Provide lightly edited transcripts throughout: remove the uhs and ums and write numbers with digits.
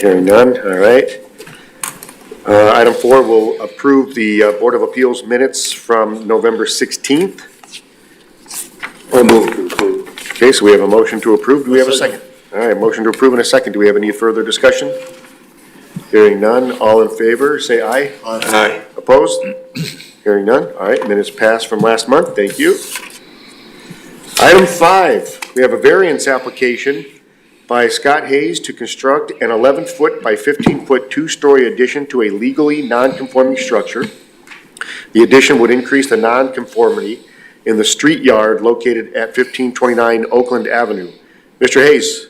Hearing none, all right. Item 4, we'll approve the Board of Appeals minutes from November 16th. I'll move to approve. Okay, so we have a motion to approve. Do we have a second? All right, motion to approve and a second. Do we have any further discussion? Hearing none, all in favor, say aye. Aye. Opposed? Hearing none. All right, minutes passed from last month. Thank you. Item 5, we have a variance application by Scott Hayes to construct an 11-foot by 15-foot two-story addition to a legally non-conforming structure. The addition would increase the non-conformity in the street yard located at 1529 Oakland Avenue. Mr. Hayes,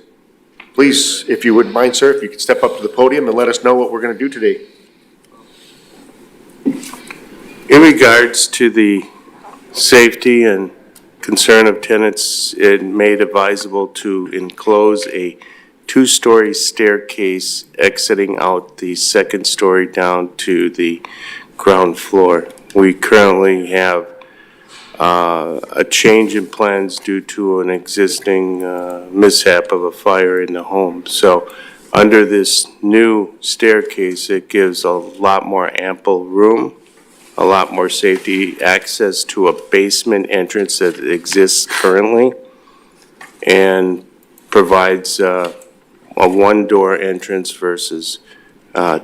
please, if you would mind, sir, if you could step up to the podium and let us know what we're going to do today. In regards to the safety and concern of tenants, it made advisable to enclose a two-story staircase exiting out the second story down to the ground floor. We currently have a change in plans due to an existing mishap of a fire in the home. So under this new staircase, it gives a lot more ample room, a lot more safety access to a basement entrance that exists currently, and provides a one-door entrance versus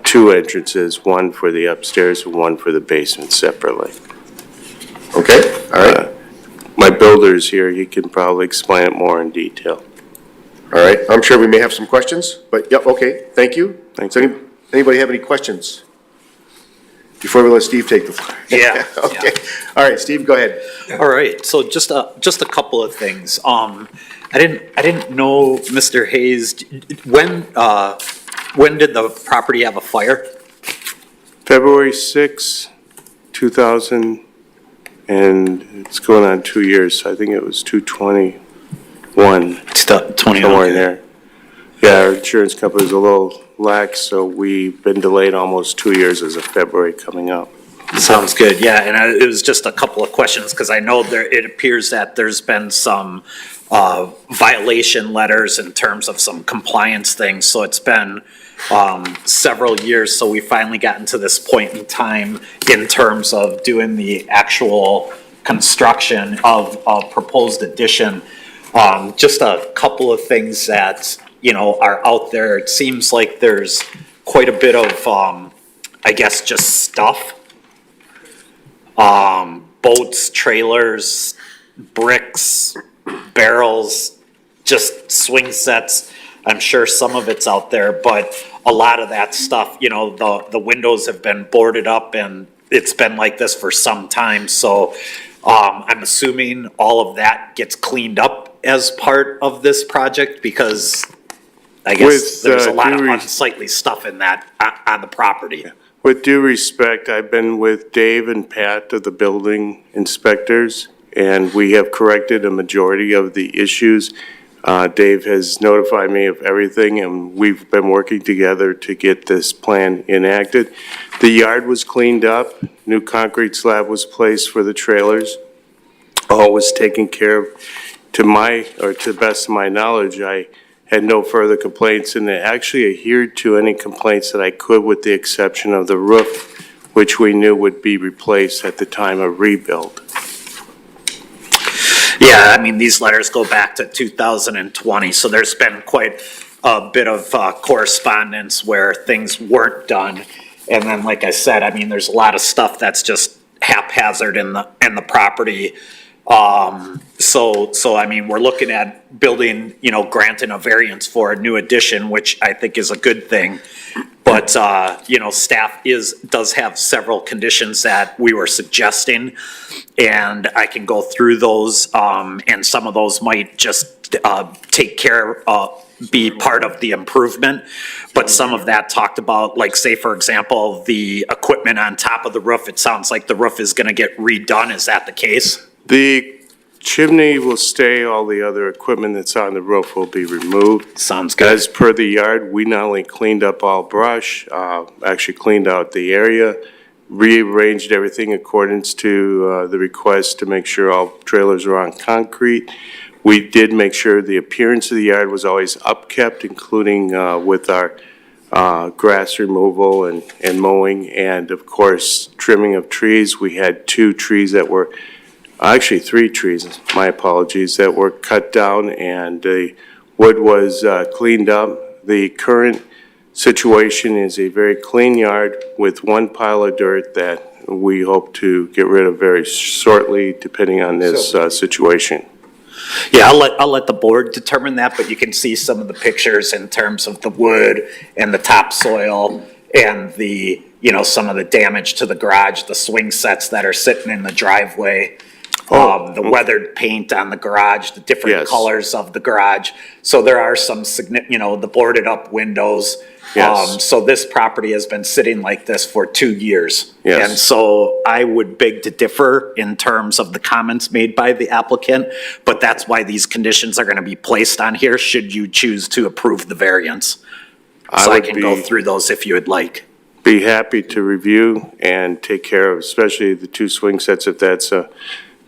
two entrances, one for the upstairs and one for the basement separately. Okay, all right. My builder's here, he can probably explain it more in detail. All right, I'm sure we may have some questions, but yep, okay, thank you. Thank Does anybody have any questions? Before we let Steve take the floor. Yeah. Okay, all right, Steve, go ahead. All right, so just a couple of things. I didn't know, Mr. Hayes, when did the property have a fire? February 6, 2000, and it's going on 2 years, so I think it was 2/21. 20. Somewhere in there. Yeah, our insurance company's a little lax, so we've been delayed almost 2 years as of February coming up. Sounds good, yeah, and it was just a couple of questions, because I know it appears that there's been some violation letters in terms of some compliance things, so it's been several years, so we finally gotten to this point in time in terms of doing the actual construction of a proposed addition. Just a couple of things that, you know, are out there. It seems like there's quite a bit of, I guess, just stuff. Boats, trailers, bricks, barrels, just swing sets. I'm sure some of it's out there, but a lot of that stuff, you know, the windows have been boarded up and it's been like this for some time. So I'm assuming all of that gets cleaned up as part of this project, because I guess there's a lot of unsightly stuff in that on the property. With due respect, I've been with Dave and Pat of the building inspectors, and we have corrected a majority of the issues. Dave has notified me of everything, and we've been working together to get this plan enacted. The yard was cleaned up, new concrete slab was placed for the trailers. All was taken care of. To the best of my knowledge, I had no further complaints, and it actually adhered to any complaints that I could, with the exception of the roof, which we knew would be replaced at the time of rebuild. Yeah, I mean, these letters go back to 2020, so there's been quite a bit of correspondence where things weren't done. And then, like I said, I mean, there's a lot of stuff that's just haphazard in the property. So I mean, we're looking at building, you know, granting a variance for a new addition, which I think is a good thing. But, you know, staff does have several conditions that we were suggesting, and I can go through those, and some of those might just be part of the improvement. But some of that talked about, like, say, for example, the equipment on top of the roof. It sounds like the roof is going to get redone. Is that the case? The chimney will stay, all the other equipment that's on the roof will be removed. Sounds good. As per the yard, we not only cleaned up all brush, actually cleaned out the area, rearranged everything accordance to the request to make sure all trailers are on concrete. We did make sure the appearance of the yard was always upkept, including with our grass removal and mowing, and of course, trimming of trees. We had 2 trees that were, actually 3 trees, my apologies, that were cut down, and the wood was cleaned up. The current situation is a very clean yard with 1 pile of dirt that we hope to get rid of very shortly, depending on this situation. Yeah, I'll let the board determine that, but you can see some of the pictures in terms of the wood and the topsoil and the, some of the damage to the garage, the swing sets that are sitting in the driveway. The weathered paint on the garage, the different Yes. colors of the garage. So there are some the boarded up windows. Yes. So this property has been sitting like this for 2 years. Yes. And so I would beg to differ in terms of the comments made by the applicant, but that's why these conditions are gonna be placed on here, should you choose to approve the variance. So I would can go be- through those if you would like. Be happy to review and take care of, especially the 2 swing sets, if that's a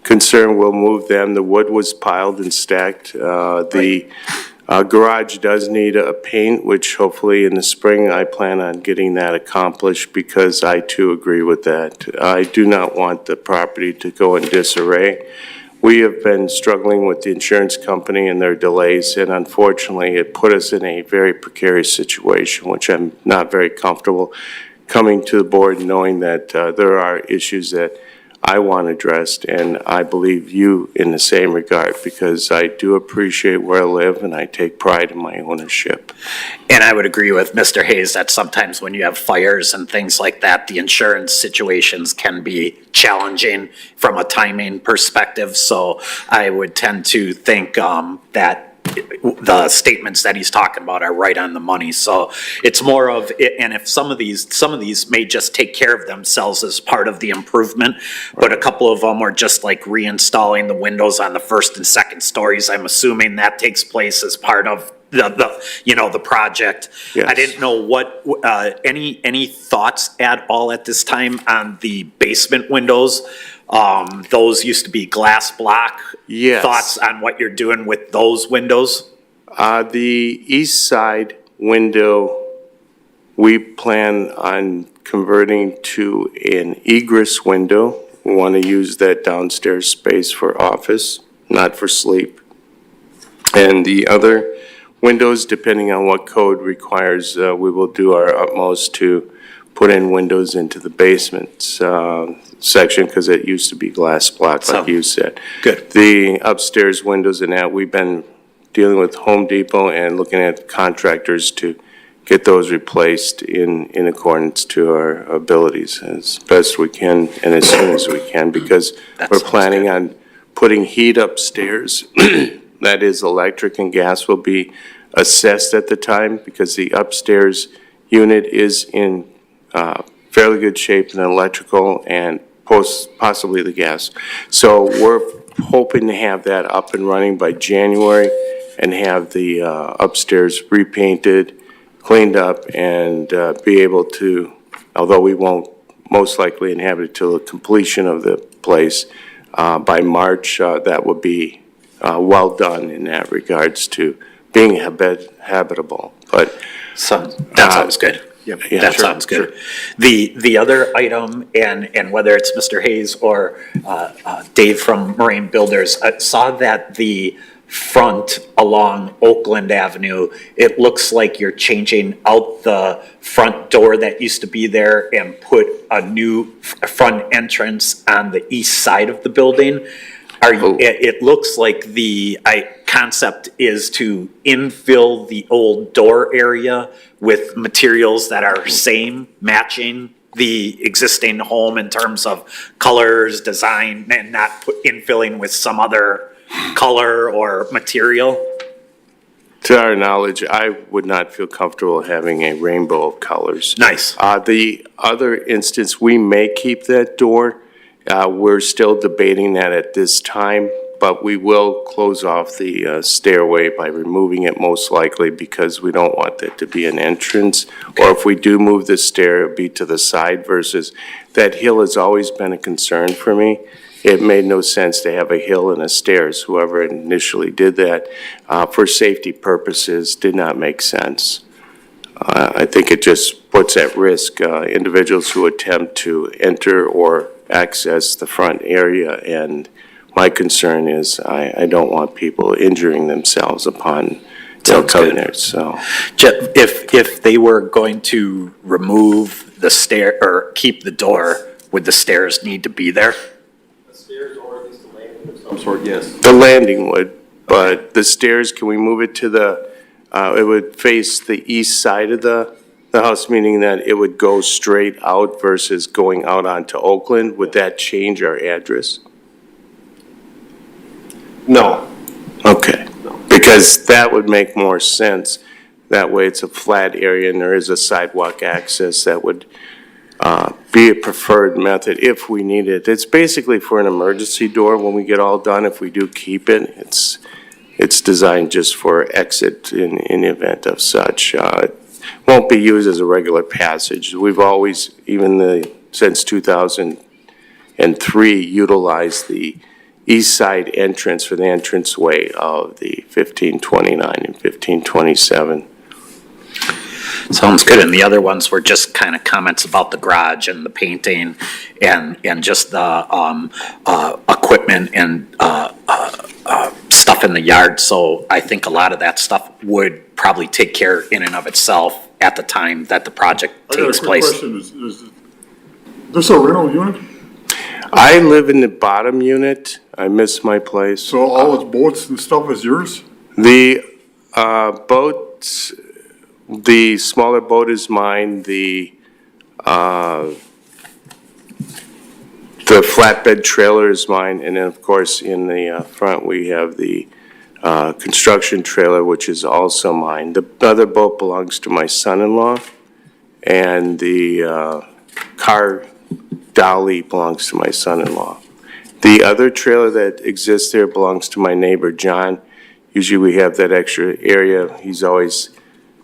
concern, we'll move them. The wood was piled and stacked. The garage does need a paint, which hopefully in the spring, I plan on getting that accomplished, because I too agree with that. I do not want the property to go in disarray. We have been struggling with the insurance company and their delays, and unfortunately, it put us in a very precarious situation, which I'm not very comfortable coming to the board knowing that there are issues that I want addressed, and I believe you in the same regard, because I do appreciate where I live and I take pride in my ownership. And I would agree with Mr. Hayes that sometimes when you have fires and things like that, the insurance situations can be challenging from a timing perspective. So I would tend to think that the statements that he's talking about are right on the money. So it's more of, and if some of these may just take care of themselves as part of the improvement, but a couple of them are just like reinstalling the windows on the first and second stories. I'm assuming that takes place as part of the project. Yes. I didn't know what, any thoughts at all at this time on the basement windows? Those used to be glass block. Yes. Thoughts on what you're doing with those windows? The east side window, we plan on converting to an egress window. We want to use that downstairs space for office, not for sleep. And the other windows, depending on what code requires, we will do our utmost to put in windows into the basement section, because it used to be glass block, like you said. Good. The upstairs windows and that, we've been dealing with Home Depot and looking at contractors to get those replaced in accordance to our abilities as best we can and as soon as we can, because That we're sounds planning good. on putting heat upstairs. That is, electric and gas will be assessed at the time, because the upstairs unit is in fairly good shape in electrical and possibly the gas. So we're hoping to have that up and running by January and have the upstairs repainted, cleaned up, and be able to, although we won't most likely inhabit it till the completion of the place, by March, that would be well done in that regards to being habitable. But So, that sounds good. yeah, That sure, sounds good. The other item, and whether it's Mr. Hayes or Dave from Moraine Builders, I saw that the front along Oakland Avenue, it looks like you're changing out the front door that used to be there and put a new front entrance on the east side of the building. It looks like the concept is to infill the old door area with materials that are same, matching the existing home in terms of colors, design, and not infilling with some other color or material. to our knowledge, I would not feel comfortable having a rainbow of colors. Nice. The other instance, we may keep that door. We're still debating that at this time, but we will close off the stairway by removing it most likely, because we don't want that to be an entrance. Or if we do move the stair, it'll be to the side versus, that hill has always been a concern for me. It made no sense to have a hill and a stairs. Whoever initially did that, for safety purposes, did not make sense. I think it just puts at risk individuals who attempt to enter or access the front area. And my concern is I don't want people injuring themselves upon coming there, so. If they were going to remove the stair or keep the door, would the stairs need to be there? The stairs or at least a landing of some sort, yes. The landing would, but the stairs, can we move it to the, it would face the east side of the house, meaning that it would go straight out versus going out onto Oakland? Would that change our address? No. Okay, because that would make more sense. That way it's a flat area and there is a sidewalk access that would be a preferred method if we need it. It's basically for an emergency door when we get all done. If we do keep it, it's designed just for exit in the event of such. It won't be used as a regular passage. We've always, since 2003, utilized the east side entrance for the entranceway of the 1529 and 1527. Sounds good. And the other ones were just kind of comments about the garage and the painting and just the equipment and stuff in the yard. So I think a lot of that stuff would probably take care in and of itself at the time that the project takes place. I got a quick question. Is this a rental unit? I live in the bottom unit. I miss my place. So all its boats and stuff is yours? The boats, the smaller boat is mine. The flatbed trailer is mine, and then of course in the front we have the construction trailer, which is also mine. The other boat belongs to my son-in-law, and the car dolly belongs to my son-in-law. The other trailer that exists there belongs to my neighbor, John. Usually we have that extra area. He's always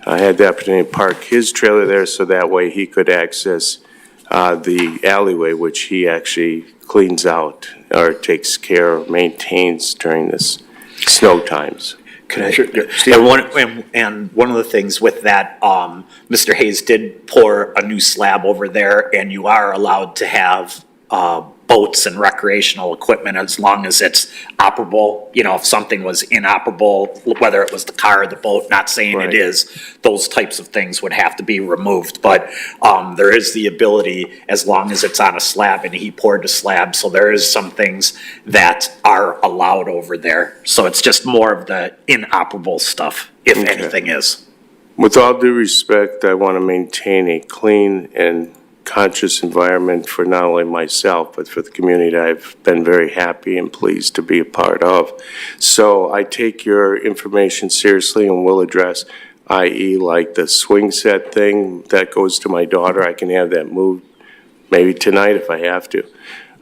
had the opportunity to park his trailer there so that way he could access the alleyway, which he actually cleans out or takes care of, maintains during this snow times. Could I, and one of the things with that, Mr. Hayes did pour a new slab over there, and you are allowed to have boats and recreational equipment as long as it's operable. You know, if something was inoperable, whether it was the car or the boat, not saying Right. it is, those types of things would have to be removed. But there is the ability, as long as it's on a slab, and he poured the slab, so there is some things that are allowed over there. So it's just more of the inoperable stuff, if Okay. anything is. With all due respect, I want to maintain a clean and conscious environment for not only myself, but for the community that I've been very happy and pleased to be a part of. So I take your information seriously and will address, i.e. like the swing set thing that goes to my daughter. I can have that moved maybe tonight if I have to.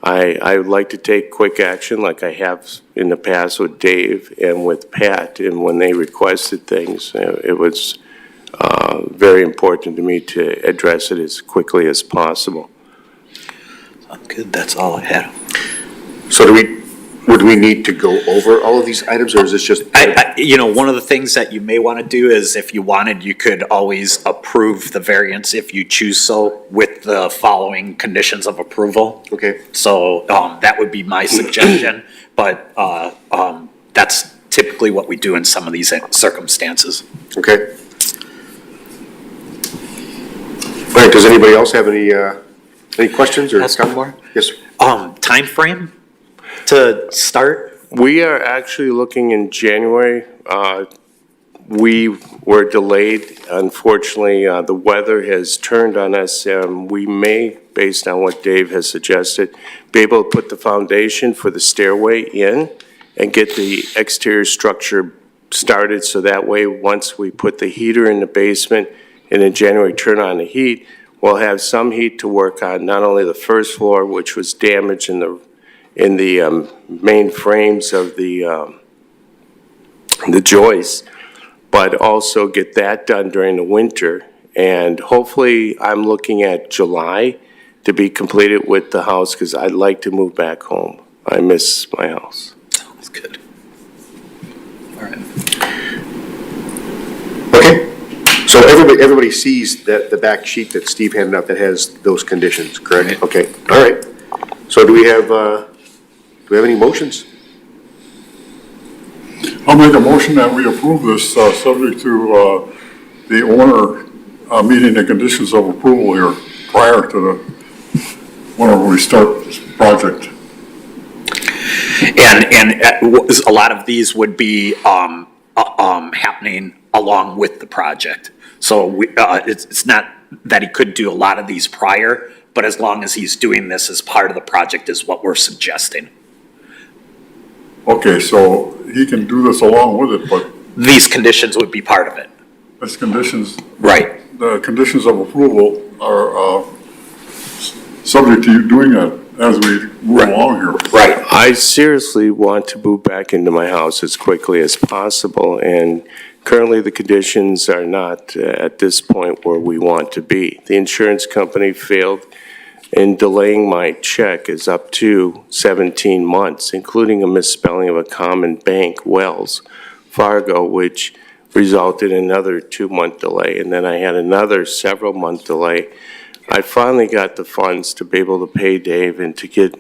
I would like to take quick action like I have in the past with Dave and with Pat, and when they requested things, it was very important to me to address it as quickly as possible. Good, that's all I had. So would we need to go over all of these items, or is this just? One of the things that you may want to do is, if you wanted, you could always approve the variance if you choose so with the following conditions of approval. Okay, So that would be my suggestion, but that's typically what we do in some of these circumstances. okay. All right, does anybody else have any questions or? Ask one more? Yes, sir. Timeframe to start? We are actually looking in January. We were delayed. Unfortunately, the weather has turned on us, and we may, based on what Dave has suggested, be able to put the foundation for the stairway in and get the exterior structure started, so that way, once we put the heater in the basement and in January turn on the heat, we'll have some heat to work on, not only the first floor, which was damaged in the main frames of the joists, but also get that done during the winter. And hopefully, I'm looking at July to be completed with the house, because I'd like to move back home. I miss my house. Sounds good. All right. Okay, So everybody sees that, the back sheet that Steve handed out that has those conditions, correct? Right. Okay, all right. So do we have any motions? I'll make a motion that we approve this, subject to, the owner, meeting the conditions of approval here prior to whenever we start this project. And a lot of these would be happening along with the project. So it's not that he could do a lot of these prior, but as long as he's doing this as part of the project is what we're suggesting. Okay, so he can do this along with it, but These conditions would be part of it. as conditions, Right. the conditions of approval are, subject to you doing that as we move along here. Right. I seriously want to move back into my house as quickly as possible, and currently the conditions are not at this point where we want to be. The insurance company failed in delaying my check is up to 17 months, including a misspelling of a common bank, Wells Fargo, which resulted in another 2-month delay, and then I had another several-month delay. I finally got the funds to be able to pay Dave and to get,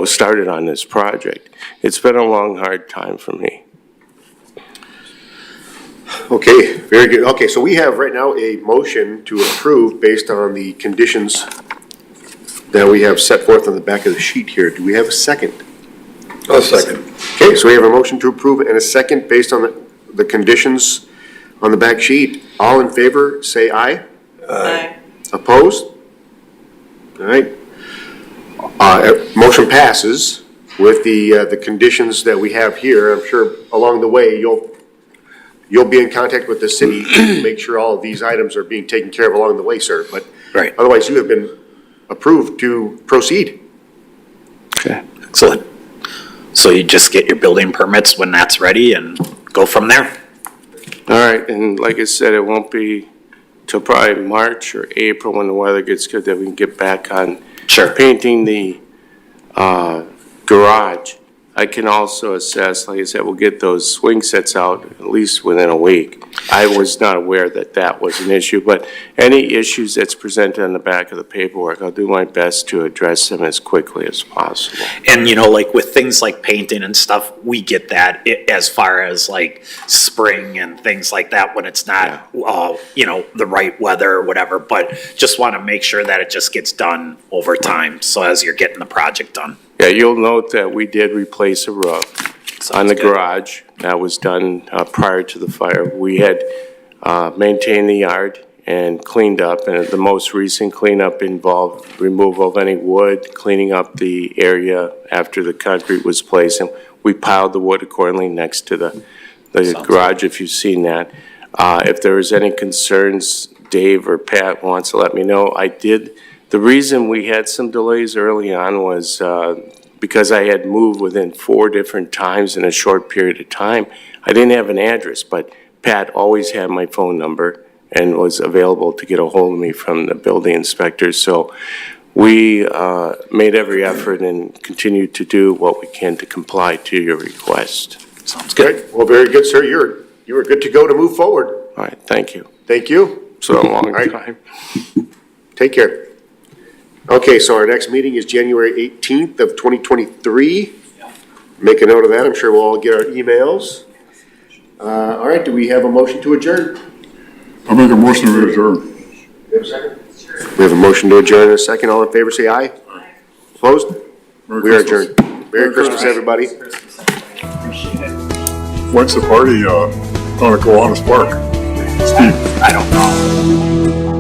started on this project. It's been a long, hard time for me. Okay, very good. Okay, so we have right now a motion to approve based on the conditions that we have set forth on the back of the sheet here. Do we have a second? A second. Okay, so we have a motion to approve and a second based on the conditions on the back sheet. All in favor, say aye. Aye. Opposed? All right. Motion passes with the conditions that we have here. I'm sure along the way, you'll be in contact with the city to make sure all of these items are being taken care of along the way, sir. But Right. otherwise, you have been approved to proceed. Okay. Excellent. So you just get your building permits when that's ready and go from there? All right, and like I said, it won't be till probably March or April when the weather gets good that we can get back on painting the garage. I can also assess, like I said, we'll get those swing sets out at least within a week. I was not aware that that was an issue, but any issues that's presented on the back of the paperwork, I'll do my best to address them as quickly as possible. And like with things like painting and stuff, we get that as far as like spring and things like that when it's not, the right weather or whatever. But just want to make sure that it just gets done over time. So as you're getting the project done. Yeah, you'll note that we did replace a roof on the garage. That was done prior to the fire. We had maintained the yard and cleaned up, and the most recent cleanup involved removal of any wood, cleaning up the area after the concrete was placed, and we piled the wood accordingly next to the garage, if you've seen that. If there was any concerns, Dave or Pat wants to let me know. I did. The reason we had some delays early on was because I had moved within 4 different times in a short period of time. I didn't have an address, but Pat always had my phone number and was available to get a hold of me from the building inspector. So we made every effort and continue to do what we can to comply to your request. Sounds good. Well, very good, sir. You were good to go to move forward. All right, thank you. Thank you. It's been a long right. time. Take care. Okay, so our next meeting is January 18th of 2023. Make a note of that. I'm sure we'll all get our emails. All right, do we have a motion to adjourn? I'll make a motion to adjourn. We have a second? We have a motion to adjourn in a second. All in favor, say aye. Opposed? We are adjourned. Merry Christmas, everybody. When's the party, gonna go on a spark? Steve? I don't know.